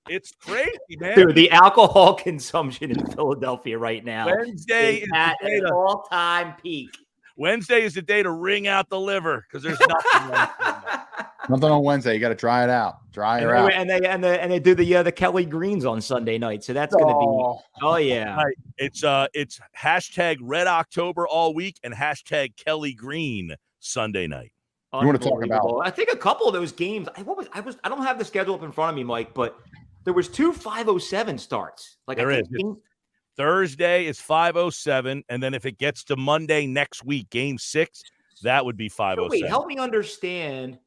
It's crazy, man. Dude, the alcohol consumption in Philadelphia right now Wednesday is at an all-time peak. Wednesday is the day to wring out the liver because there's nothing. Nothing on Wednesday. You got to dry it out. And they do the Kelly Greens on Sunday night. So that's going to be. Oh yeah. Right. It's hashtag Red October all week and hashtag Kelly Green Sunday night. You want to talk about? I think a couple of those games. I don't have the schedule up in front of me, Mike, but there was 2 5:07 starts. Thursday is 5:07, and then if it gets to Monday next week, game 6, That would be 507. Wait, help me understand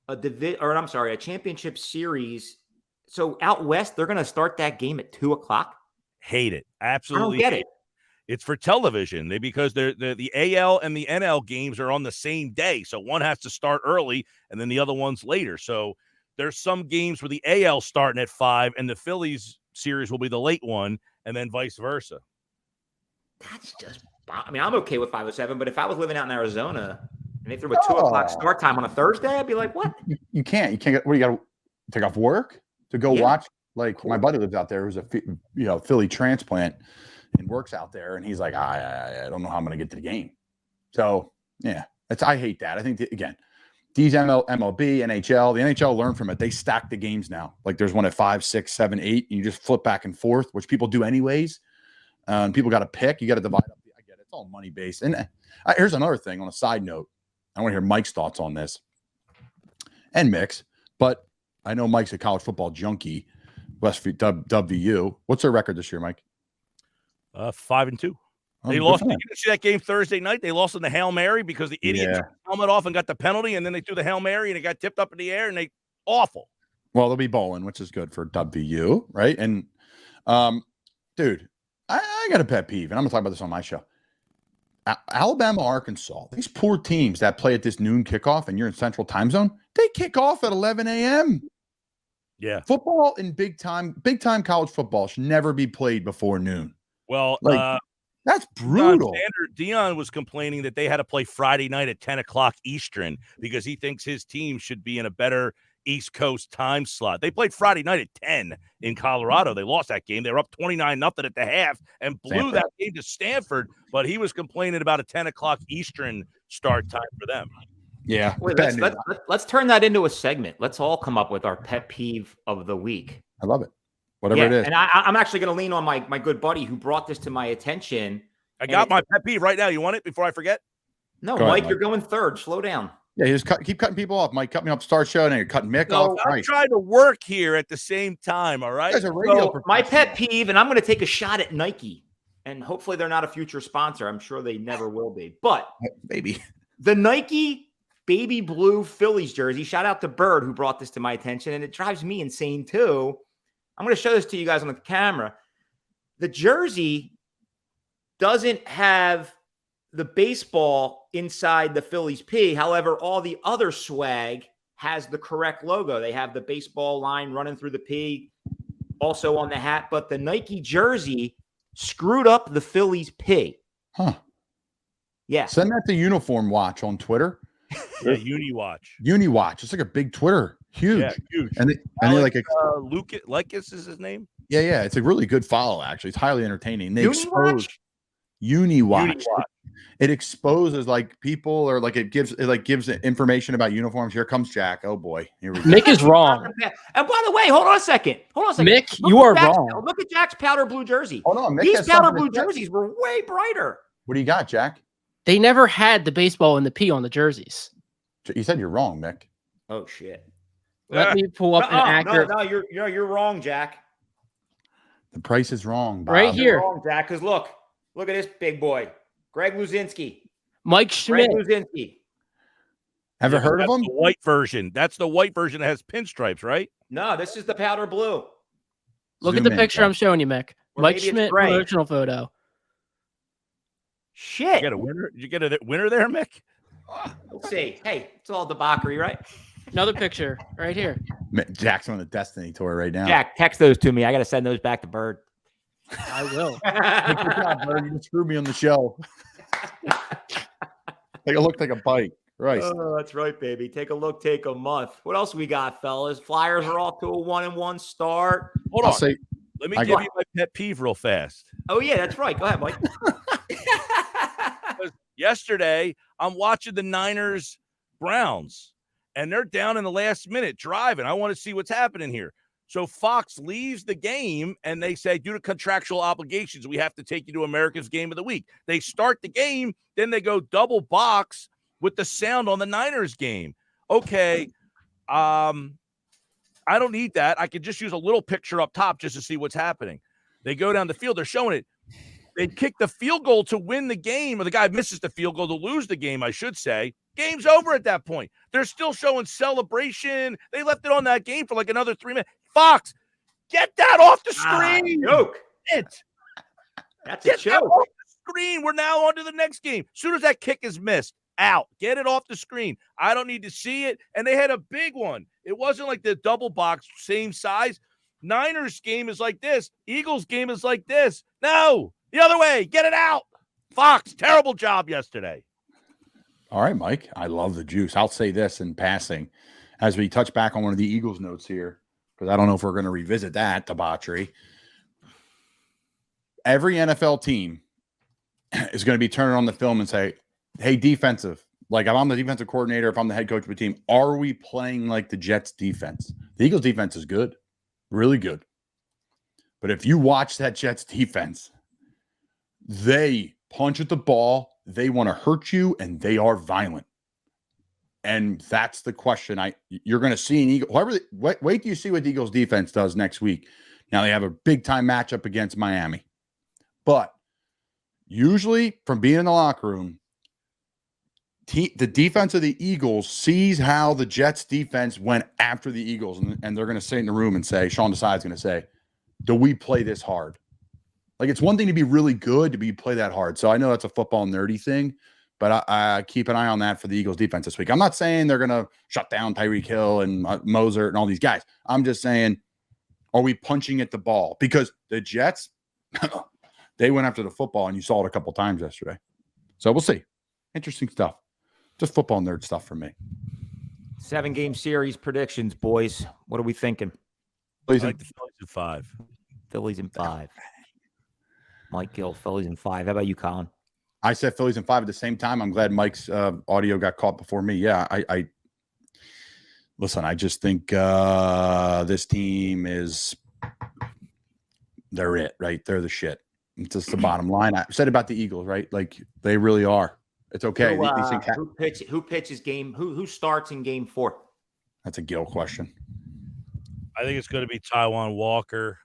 a championship series. So out west, they're going to start that game at 2:00. Hate it. I Absolutely. don't get it. It's for television because the AL and the NL games are on the same day. So one has to start early and then the other one's later. So there's some games where the AL starting at 5 and the Phillies series will be the late one and then vice versa. That's just, I mean, I'm okay with 5:07, but if I was living out in Arizona and they threw a 2:00 start time on a Thursday, I'd be like, what? You can't get, what, you got to take off work to go watch? Like, my buddy lives out there who's a Philly transplant and works out there, and he's like, I don't know how I'm going to get to the game. So, yeah, I hate that. I think, again, these MLB, NHL, the NHL learn from it. They stack the games now. Like, there's one at 5, 6, 7, 8, and you just flip back and forth, which people do anyways. And people got to pick. You got to divide up. I get it. It's all money based. And here's another thing on a side note. I want to hear Mike's thoughts on this and Mick's, but I know Mike's a college football junkie. WVU. What's their record this year, Mike? 5-2. They lost. You didn't see that game Thursday night? They lost in the Hail Mary because the idiot took the helmet off and got the penalty, and then they threw the Hail Mary and it got tipped up in the air, and they awful. Well, they'll be bowling, which is good for WVU, right? And dude, I got a pet peeve, and I'm gonna talk about this on my show. Alabama, Arkansas, these poor teams that play at this noon kickoff, and you're in Central Time Zone, they kick off at 11 a.m. Yeah, football in big time college football should never be played before noon. Well, that's brutal. Dion was complaining that they had to play Friday night at 10 o'clock Eastern because he thinks his team should be in a better East Coast time slot. They played Friday night at 10 in Colorado. They lost that game. They were up 29-0 at the half and blew that game to Stanford, but he was complaining about a 10 o'clock Eastern start time for them. Yeah. Wait, let's turn that into a segment. Let's all come up with our pet peeve of the week. I love it. Whatever it is. And I'm actually going to lean on my good buddy who brought this to my attention. I got my pet peeve right now. You want it before I forget? No, Mike, you're going third. Slow down. Yeah, you just keep cutting people off. Mike, cut me off Star Show, and then you're cutting Mick off. I'm trying to work here at the same time, all right? My pet peeve, and I'm going to take a shot at Nike, and hopefully they're not a future sponsor. I'm sure they never will be. But maybe the Nike baby blue Phillies jersey, shout out to Bird who brought this to my attention, and it drives me insane too. I'm going to show this to you guys on the camera. The jersey doesn't have the baseball inside the Phillies P. However, all the other swag has the correct logo. They have the baseball line running through the P, also on the hat. But the Nike jersey screwed up the Phillies P. Huh. Yeah. Send that to Uniform Watch on Twitter. Yeah, Uniwatch. Uniwatch. It's like a big Twitter. Huge. Yeah, huge. And they like Lucas is his name? Yeah. It's a really good follow, actually. It's highly entertaining. They Uniwatch? Uniwatch. It exposes like people, or like it gives information about uniforms. Here comes Jack. Oh boy. Here we go. Mick is wrong. And by the way, hold on a second. Mick, you are wrong. Look at Jack's powder blue jersey. Hold on. Mick, these powder blue jerseys were way brighter. What do you got, Jack? They never had the baseball and the P on the jerseys. You said you're wrong, Mick. Oh shit. Let me pull up an accurate. No, you're wrong, Jack. The price is wrong, Bob. Right here. You're wrong, Jack, because look at this big boy. Greg Luzinski. Mike Schmidt. Greg Luzinski. Ever heard of him? The white version. That's the white version that has pinstripes, right? No, this is the powder blue. Look at the picture I'm showing you, Mick. Or Mike Schmidt promotional photo. Shit. You get a winner? Did you get a winner there, Mick? Let's see. Hey, it's all debauchery, right? Another picture right here. Jack's on the Destiny tour right now. Jack, text those to me. I got to send those back to Bird. I will. Good job, Bird. You just screwed me on the show. Take a look, take a bite. Right. Oh, that's right, baby. Take a look, take a month. What else we got, fellas? Flyers are off to a 1-1 start. Hold on. Let me give you my pet peeve real fast. Oh, yeah, that's right. Go ahead, Mike. Yesterday, I'm watching the Niners Browns, and they're down in the last minute driving. I want to see what's happening here. So Fox leaves the game, and they say, due to contractual obligations, we have to take you to America's Game of the Week. They start the game, then they go double box with the sound on the Niners game. Okay, I don't need that. I could just use a little picture up top just to see what's happening. They go down the field. They're showing it. They kick the field goal to win the game, or the guy misses the field goal to lose the game, I should say. Game's over at that point. They're still showing celebration. They left it on that game for like another 3 minutes. Fox, get that off the screen. Joke. That's a Get that joke. off the screen. We're now on to the next game. As soon as that kick is missed, out. Get it off the screen. I don't need to see it. And they had a big one. It wasn't like the double box, same size. Niners game is like this. Eagles game is like this. No, the other way. Get it out. Fox, terrible job yesterday. All right, Mike. I love the juice. I'll say this in passing as we touch back on one of the Eagles notes here, because I don't know if we're going to revisit that debauchery. Every NFL team is going to be turning on the film and say, hey, defensive, like if I'm the defensive coordinator, if I'm the head coach of a team, are we playing like the Jets defense? The Eagles defense is good, really good. But if you watch that Jets defense, they punch at the ball, they want to hurt you, and they are violent. And that's the question. You're going to see an Eagle. Wait till you see what the Eagles defense does next week. Now they have a big time matchup against Miami. But usually from being in the locker room, the defense of the Eagles sees how the Jets defense went after the Eagles, and they're going to sit in the room and say, Sean Desai's going to say, do we play this hard? Like, it's one thing to be really good, to play that hard. So I know that's a football nerdy thing, but I keep an eye on that for the Eagles defense this week. I'm not saying they're going to shut down Tyreek Hill and Mozart and all these guys. I'm just saying, are we punching at the ball? Because the Jets, they went after the football, and you saw it a couple times yesterday. So we'll see. Interesting stuff. Just football nerd stuff for me. 7-game series predictions, boys. What are we thinking? I like the Phillies in 5. Phillies in 5. Mike Gill, Phillies in 5. How about you, Colin? I said Phillies in 5 at the same time. I'm glad Mike's audio got caught before me. Yeah, I listen. I just think this team they're it, right? They're the shit. It's just the bottom line. I said about the Eagles, right? Like, they really are. It's okay. Who pitches game? Who starts in game 4? That's a Gill question. I think it's going to be Taijuan Walker.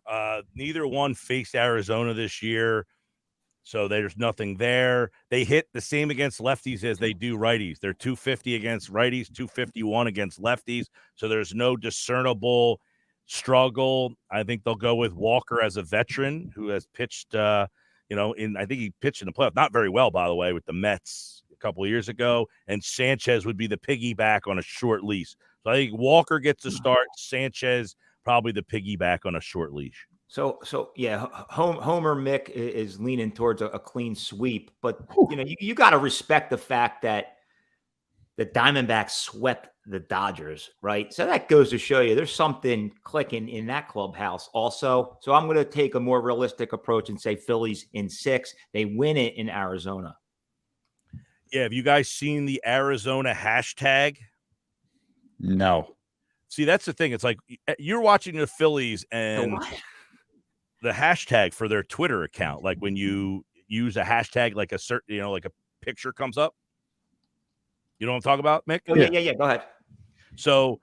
Neither one faced Arizona this year, so there's nothing there. They hit the same against lefties as they do righties. They're 250 against righties, 251 against lefties, so there's no discernible struggle. I think they'll go with Walker as a veteran who has pitched I think he pitched in the playoff, not very well, by the way, with the Mets a couple of years ago. And Sanchez would be the piggyback on a short leash. So I think Walker gets to start. Sanchez probably the piggyback on a short leash. So yeah, Homer Mick is leaning towards a clean sweep, but you got to respect the fact that the Diamondbacks swept the Dodgers, right? So that goes to show you there's something clicking in that clubhouse also. So I'm going to take a more realistic approach and say Phillies in 6. They win it in Arizona. Yeah, have you guys seen the Arizona hashtag? No. See, that's the thing. It's like you're watching the Phillies and the hashtag for their Twitter account, like when you use a hashtag, like a certain, like a picture comes up. You know what I'm talking about, Mick? Oh, yeah. Go ahead. So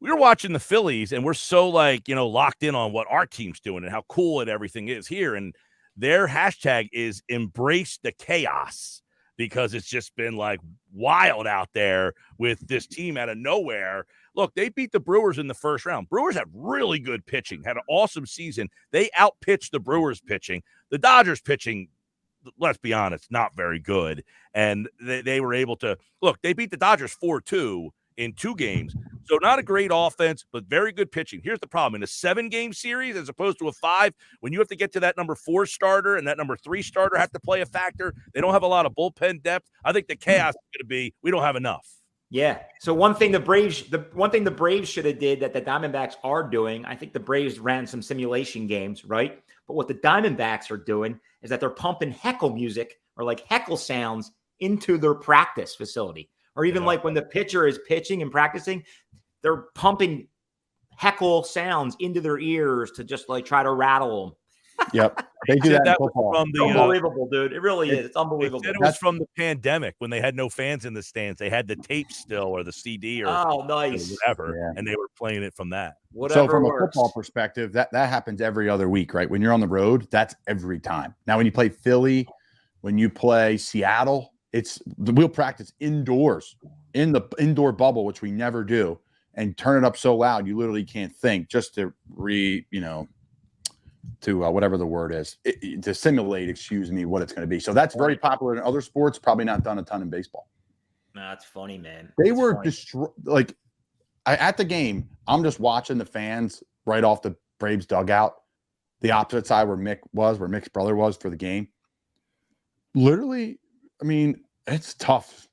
we were watching the Phillies, and we're so locked in on what our team's doing and how cool and everything is here. And their hashtag is embrace the chaos, because it's just been like wild out there with this team out of nowhere. Look, they beat the Brewers in the first round. Brewers had really good pitching, had an awesome season. They outpitched the Brewers pitching. The Dodgers pitching, let's be honest, not very good. And they were able to look, they beat the Dodgers 4-2 in 2 games. So not a great offense, but very good pitching. Here's the problem. In a 7-game series, as opposed to a 5, when you have to get to that number 4 starter and that number 3 starter have to play a factor, they don't have a lot of bullpen depth. I think the chaos is going to be, we don't have enough. Yeah. So one thing the Braves should have did that the Diamondbacks are doing, I think the Braves ran some simulation games, right? But what the Diamondbacks are doing is that they're pumping heckle music or like heckle sounds into their practice facility. Or even like when the pitcher is pitching and practicing, they're pumping heckle sounds into their ears to just like try to rattle them. Yep. They do that. Was from the, unbelievable, dude. It really is. It's unbelievable. It was from the pandemic when they had no fans in the stands. They had the tape still or the CD or nice. whatever, and they were playing it from that. Whatever So from a works. football perspective, that happens every other week, right? When you're on the road, that's every time. Now, when you play Philly, when you play Seattle, we'll practice indoors in the indoor bubble, which we never do, and turn it up so loud you literally can't think, just to whatever the word is, to simulate, what it's going to be. So that's very popular in other sports. Probably not done a ton in baseball. Nah, that's funny, man. They were destroyed. Like at the game, I'm just watching the fans right off the Braves dugout, the opposite side where Mick's brother was for the game. Literally, I mean, it's tough.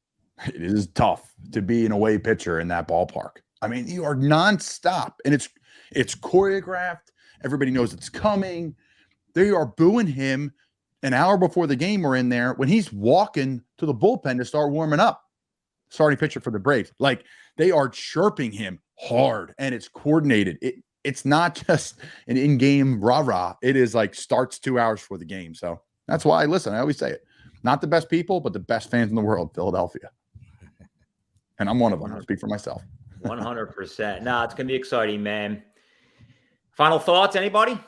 It is tough to be an away pitcher in that ballpark. I mean, you are nonstop, and it's choreographed. Everybody knows it's coming. They are booing him an hour before the game. We're in there when he's walking to the bullpen to start warming up. Starting pitcher for the Braves. Like, they are chirping him hard, and it's coordinated. It's not just an in-game rah-rah. It is like starts 2 hours before the game. So that's why, I always say it. Not the best people, but the best fans in the world, Philadelphia. And I'm one of them. I speak for myself. 100%. Nah, it's going to be exciting, man. Final thoughts, anybody?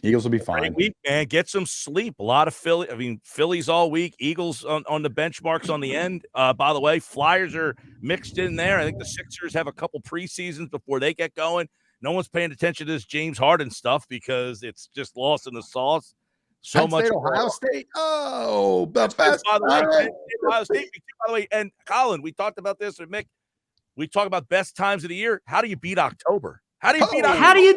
Eagles will be fine. Great week, man. Get some sleep. A lot of Phillies all week. Eagles on the benchmarks on the end. By the way, Flyers are mixed in there. I think the Sixers have a couple preseasons before they get going. No one's paying attention to this James Harden stuff because it's just lost in the sauce. So Penn much. State, Ohio State. Oh, the best. By the way, Ohio State. By the way, and Colin, we talked about this with Mick. We talk about best times of the year. How do you beat October? How do you beat October? How do you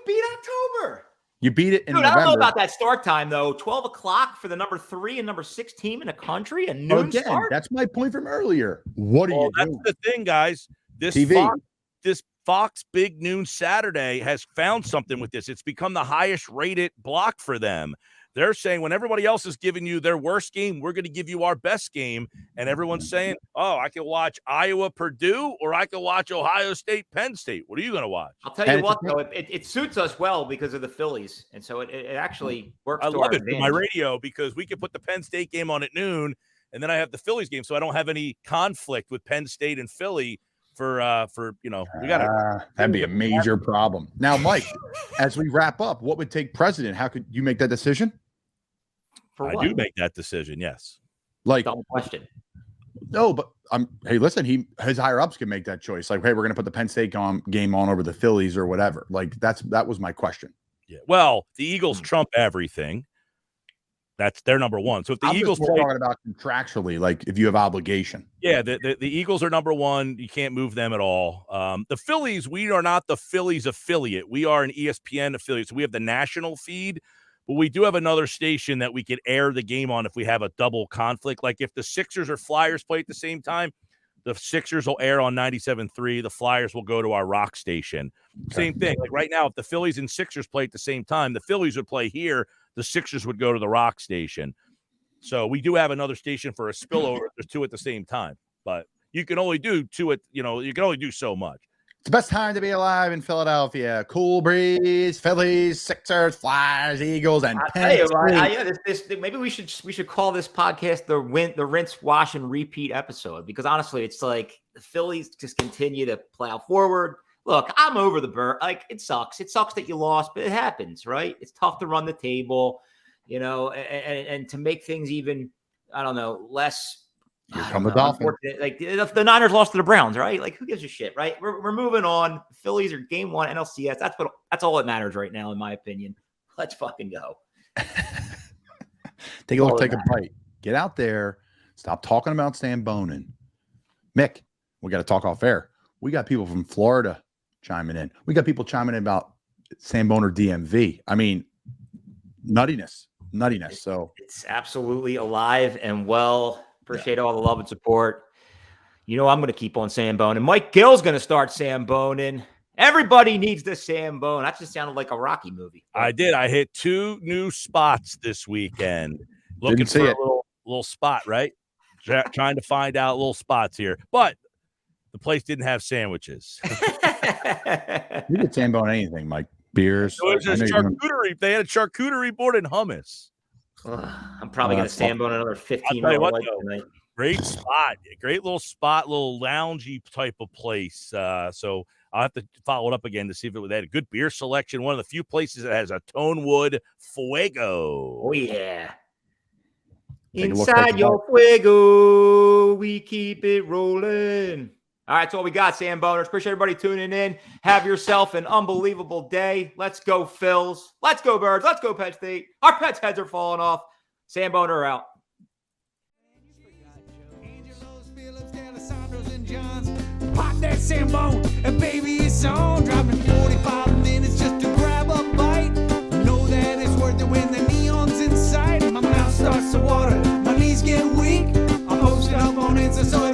beat October? You beat it in November. I don't know about that start time, though. 12 o'clock for the number 3 and number 6 team in the country, a noon start? That's my point from earlier. What are you doing? That's the thing, guys. This Fox Big Noon Saturday has found something with this. It's become the highest rated block for them. They're saying when everybody else is giving you their worst game, we're going to give you our best game. And everyone's saying, oh, I can watch Iowa, Purdue, or I can watch Ohio State, Penn State. What are you going to watch? I'll tell you what, though, it suits us well because of the Phillies. And so it actually works. I love it for my radio because we can put the Penn State game on at noon, and then I have the Phillies game. So I don't have any conflict with Penn State and Philly we got to. That'd be a major problem. Now, Mike, as we wrap up, what would take precedent? How could you make that decision? I do make that decision, yes. Like, dumb question. No, but hey, listen, his higher ups can make that choice. Like, hey, we're going to put the Penn State game on over the Phillies or whatever. Like, that was my question. Yeah. Well, the Eagles trump everything. That's their number one. So if the Eagles talking about contractually, like if you have obligation. Yeah, the Eagles are number one. You can't move them at all. The Phillies, we are not the Phillies affiliate. We are an ESPN affiliate. So we have the national feed, but we do have another station that we could air the game on if we have a double conflict. Like if the Sixers or Flyers play at the same time, the Sixers will air on 97.3. The Flyers will go to our rock station. Okay. Same thing. Like right now, if the Phillies and Sixers play at the same time, the Phillies would play here. The Sixers would go to the rock station. So we do have another station for a spillover. There's two at the same time, but you can only do two you can only do so much. It's the best time to be alive in Philadelphia. Cool breeze, Phillies, Sixers, Flyers, Eagles, and Penn State. Maybe we should call this podcast the rinse, wash, and repeat episode because honestly, it's like the Phillies just continue to plow forward. Look, I'm over the burn. Like it sucks. It sucks that you lost, but it happens, right? It's tough to run the table, and to make things even, I don't know, less. Here come the Dolphins. Like the Niners lost to the Browns, right? Like who gives a shit, right? We're moving on. Phillies are game 1 NLCS. That's all that matters right now, in my opinion. Let's fucking go. Take a bite. Get out there. Stop talking about Sam Bonin. Mick, we got to talk off air. We got people from Florida chiming in. We got people chiming in about Sam Boner DMV. I mean, nuttiness. So it's absolutely alive and well. Appreciate all the love and support. I'm going to keep on Sam Bonin. Mike Gill's going to start Sam Bonin. Everybody needs the Sam Bone. That just sounded like a Rocky movie. I did. I hit 2 new spots this weekend. Looking for a little spot, right? Trying to find out little spots here. But the place didn't have sandwiches. You could Sam Bone anything, Mike. Beers. So it was a charcuterie. They had a charcuterie board and hummus. I'm probably going to Sam Bone another 15 minutes tonight. Great spot. Great little spot, little loungy type of place. So I'll have to follow it up again to see if they had a good beer selection. One of the few places that has a Tonewood Fuego. Oh, yeah. Make it look Inside like your fuego, we keep it rolling. All right, that's all we got, Sam Boners. Appreciate everybody tuning in. Have yourself an unbelievable day. Let's go, Phils. Let's go, Birds. Let's go, Penn State. Our pets' heads are falling off. Sam Boner out. Pop that Sambone, and baby, it's on. Driving 45 minutes just to grab a bite. Know that it's worth it when the neon's in sight. My mouth starts to water, my knees get weak. I post it up on Insta so